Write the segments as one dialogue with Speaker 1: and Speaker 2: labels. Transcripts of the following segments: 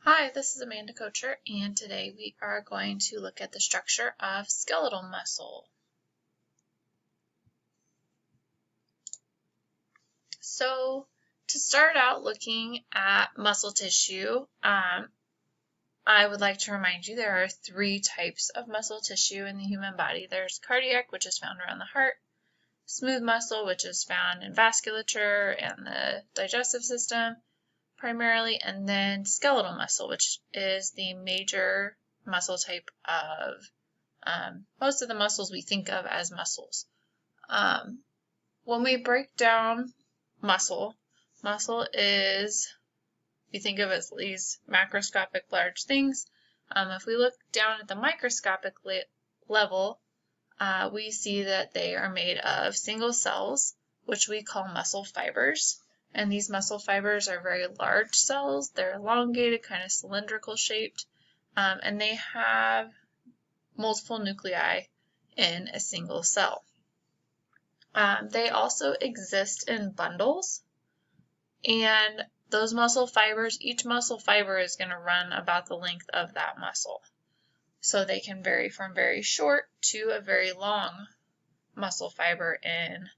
Speaker 1: Hi, this is Amanda Kocher, and today we are going to look at the structure of skeletal muscle. So, to start out looking at muscle tissue, I would like to remind you there are three types of muscle tissue in the human body. There's cardiac, which is found around the heart, smooth muscle, which is found in vasculature and the digestive system, primarily, and then skeletal muscle, which is the major muscle type of most of the muscles we think of as muscles. When we break down muscle is, we think of as these macroscopic large things. If we look down at the microscopic level, we see that they are made of single cells, which we call muscle fibers. And these muscle fibers are very large cells. They're elongated, kind of cylindrical shaped, and they have multiple nuclei in a single cell. They also exist in bundles, and those muscle fibers, each muscle fiber is going to run about the length of that muscle. So they can vary from very short to a very long muscle fiber in,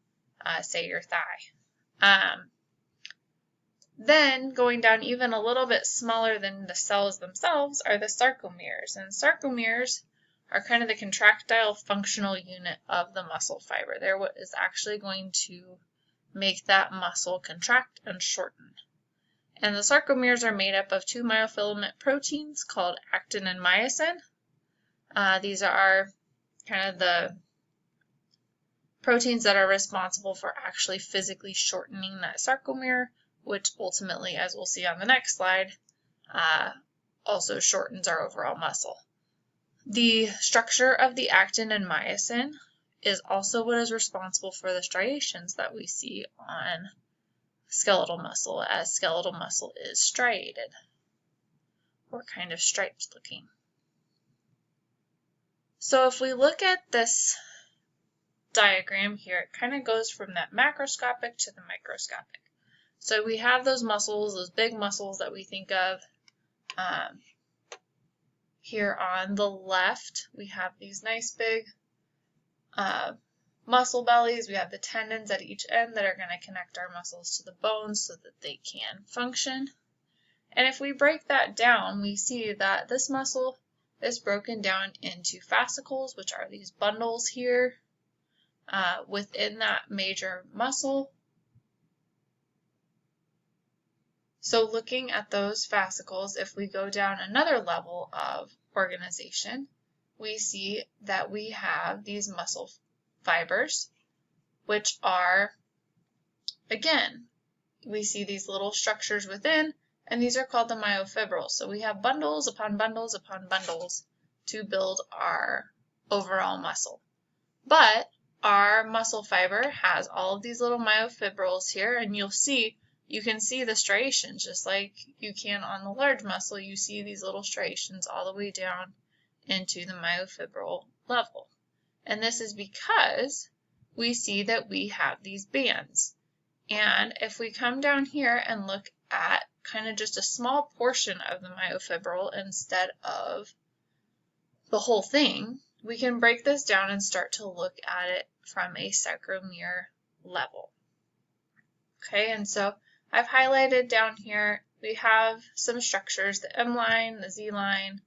Speaker 1: say, your thigh. Then going down even a little bit smaller than the cells themselves are the sarcomeres. And sarcomeres are kind of the contractile functional unit of the muscle fiber. They're what is actually going to make that muscle contract and shorten. And the sarcomeres are made up of two myofilament proteins called actin and myosin. These are kind of the proteins that are responsible for actually physically shortening that sarcomere, which ultimately, as we'll see on the next slide, also shortens our overall muscle. The structure of the actin and myosin is also what is responsible for the striations that we see on skeletal muscle, as skeletal muscle is striated, or kind of striped looking. So if we look at this diagram here, it kind of goes from that macroscopic to the microscopic. So we have those muscles, those big muscles that we think of. Here on the left, we have these nice big muscle bellies. We have the tendons at each end that are going to connect our muscles to the bones so that they can function. And if we break that down, we see that this muscle is broken down into fascicles, which are these bundles here within that major muscle. So looking at those fascicles, if we go down another level of organization, we see that we have these muscle fibers, which are, again, we see these little structures within, and these are called the myofibrils. So we have bundles upon bundles upon bundles to build our overall muscle. But our muscle fiber has all of these little myofibrils here, and you can see the striations just like you can on the large muscle. You see these little striations all the way down into the myofibril level. And this is because we see that we have these bands. And if we come down here and look at kind of just a small portion of the myofibril instead of the whole thing, we can break this down and start to look at it from a sarcomere level. Okay, and so I've highlighted down here, we have some structures, the M line, the Z line,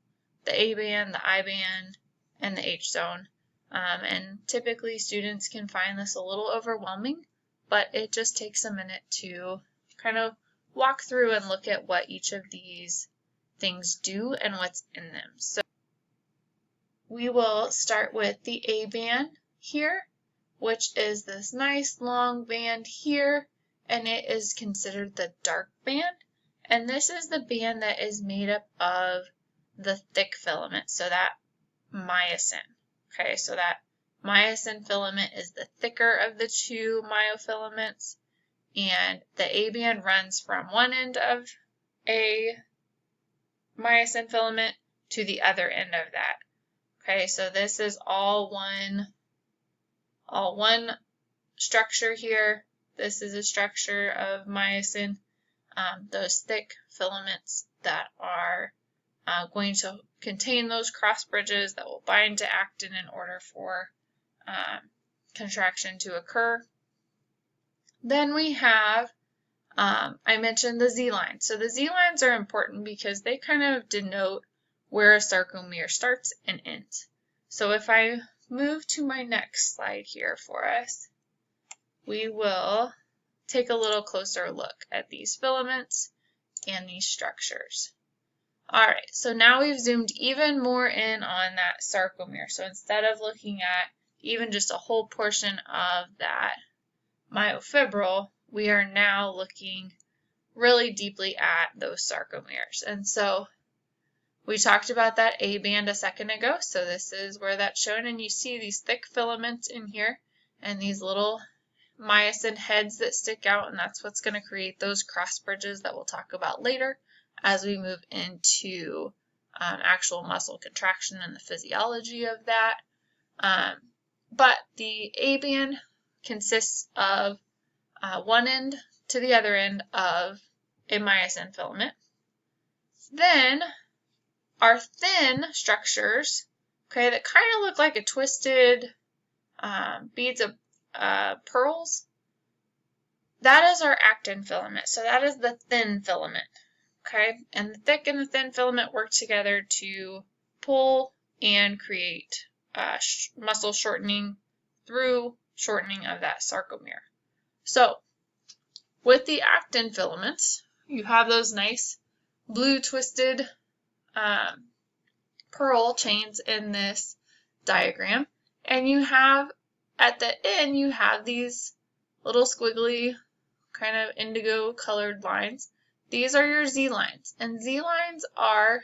Speaker 1: the A band, the I band, and the H zone. And typically students can find this a little overwhelming, but it just takes a minute to kind of walk through and look at what each of these things do and what's in them. So we will start with the A band here, which is this nice long band here, and it is considered the dark band. And this is the band that is made up of the thick filament, so that myosin. Okay, so that myosin filament is the thicker of the two myofilaments, and the A band runs from one end of a myosin filament to the other end of that. Okay, so this is all one structure here. This is a structure of myosin. those thick filaments that are going to contain those cross bridges that will bind to actin in order for contraction to occur. Then we have, I mentioned the Z lines. So the Z lines are important because they kind of denote where a sarcomere starts and ends. So if I move to my next slide here for us, we will take a little closer look at these filaments and these structures. All right, so now we've zoomed even more in on that sarcomere. So instead of looking at even just a whole portion of that myofibril, we are now looking really deeply at those sarcomeres. And so we talked about that A band a second ago. So this is where that's shown, and you see these thick filaments in here and these little myosin heads that stick out, and that's what's going to create those cross bridges that we'll talk about later as we move into actual muscle contraction and the physiology of that. But the A band consists of one end to the other end of a myosin filament. Then our thin structures, okay, that kind of look like a twisted beads of pearls, that is our actin filament. So that is the thin filament, okay? And the thick and the thin filament work together to pull and create muscle shortening through shortening of that sarcomere. So with the actin filaments, you have those nice blue twisted pearl chains in this diagram, and you have at the end you have these little squiggly kind of indigo colored lines. These are your Z lines, and Z lines are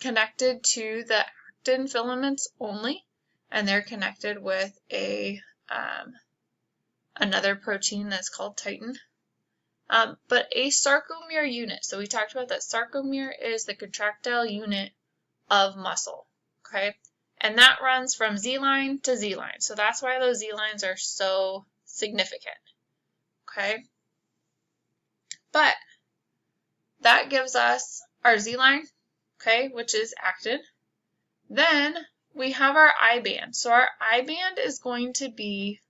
Speaker 1: connected to the actin filaments only, and they're connected with a another protein that's called titin. But a sarcomere unit, so we talked about that sarcomere is the contractile unit of muscle, okay? And that runs from Z line to Z line. So that's why those Z lines are so significant, okay? But that gives us our Z line, okay, which is actin. Then we have our I band. So our I band is going to be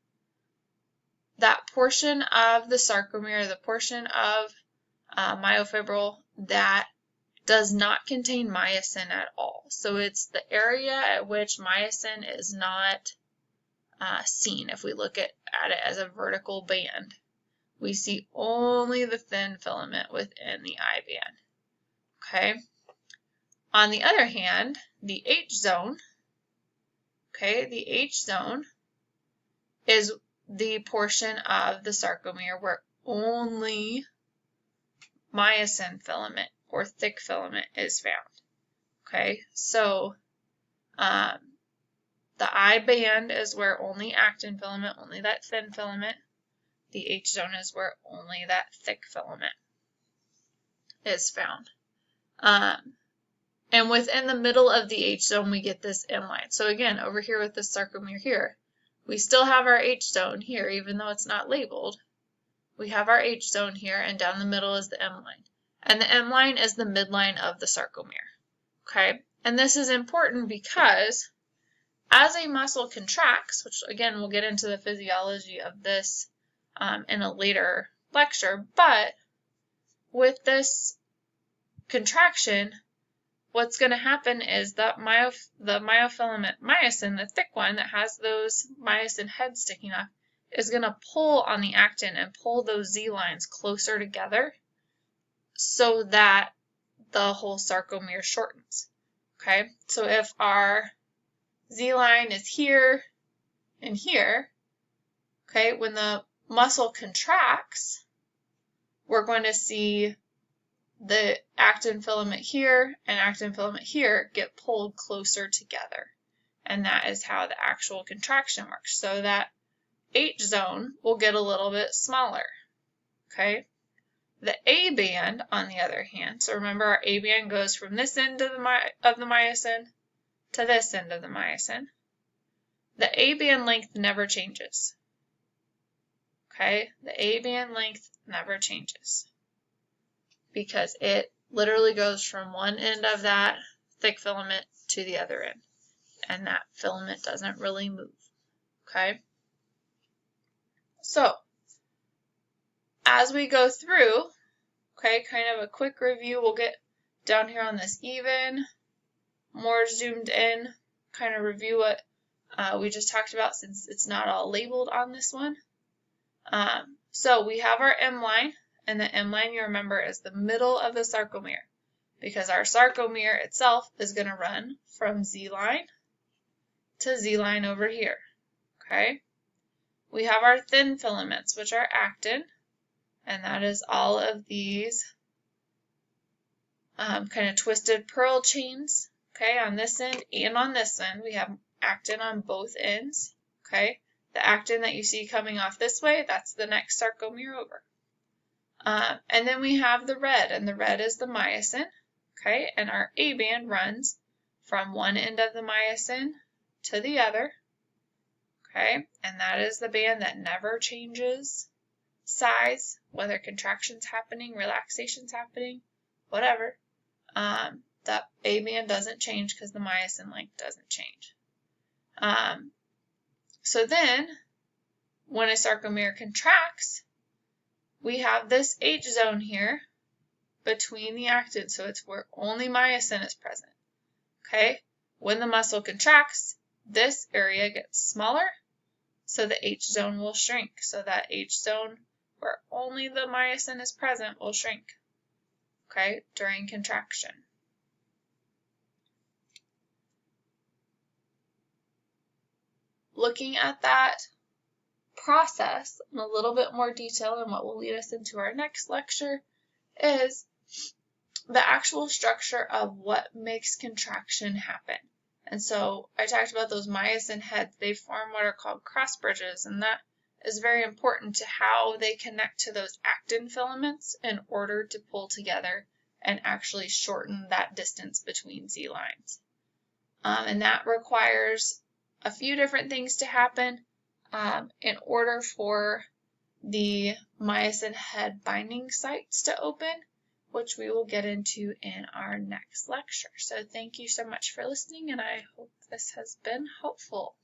Speaker 1: that portion of the sarcomere, the portion of myofibril that does not contain myosin at all. So it's the area at which myosin is not seen. If we look at it as a vertical band, we see only the thin filament within the I band. Okay. On the other hand, the H zone, okay, the H zone is the portion of the sarcomere where only myosin filament or thick filament is found. Okay, so the I band is where only actin filament, only that thin filament. The H zone is where only that thick filament is found. And within the middle of the H zone, we get this M line. So again, over here with the sarcomere here, we still have our H zone here, even though it's not labeled. We have our H zone here, and down the middle is the M line. And the M line is the midline of the sarcomere. Okay, and this is important because as a muscle contracts, which again, we'll get into the physiology of this in a later lecture, but with this contraction, what's going to happen is that the myofilament myosin, the thick one that has those myosin heads sticking off, is going to pull on the actin and pull those Z lines closer together so that the whole sarcomere shortens. Okay, so if our Z line is here and here, okay, when the muscle contracts, we're going to see the actin filament here and actin filament here get pulled closer together. And that is how the actual contraction works. So that H zone will get a little bit smaller. Okay. The A band, on the other hand, so remember our A band goes from this end of the myosin to this end of the myosin. The A band length never changes. Okay. The A band length never changes. because it literally goes from one end of that thick filament to the other end, and that filament doesn't really move, okay? So, as we go through, okay, kind of a quick review, we'll get down here on this even, more zoomed in, kind of review what we just talked about since it's not all labeled on this one. So we have our M line, and the M line, you remember, is the middle of the sarcomere, because our sarcomere itself is going to run from Z line to Z line over here, okay? We have our thin filaments, which are actin, and that is all of these kind of twisted pearl chains, okay, on this end and on this end. We have actin on both ends, okay? The actin that you see coming off this way, that's the next sarcomere over. And then we have the red, and the red is the myosin, okay? And our A band runs from one end of the myosin to the other, okay? And that is the band that never changes size, whether contraction's happening, relaxation's happening, whatever. That A band doesn't change because the myosin length doesn't change. So then, when a sarcomere contracts, we have this H zone here between the actin, so it's where only myosin is present. Okay? When the muscle contracts, this area gets smaller, so the H zone will shrink. So that H zone where only the myosin is present will shrink, okay, during contraction. Looking at that process in a little bit more detail, and what will lead us into our next lecture, is the actual structure of what makes contraction happen. And so I talked about those myosin heads. They form what are called cross bridges, and that is very important to how they connect to those actin filaments in order to pull together and actually shorten that distance between Z lines. And that requires a few different things to happen in order for the myosin head binding sites to open, which we will get into in our next lecture. So thank you so much for listening, and I hope this has been helpful.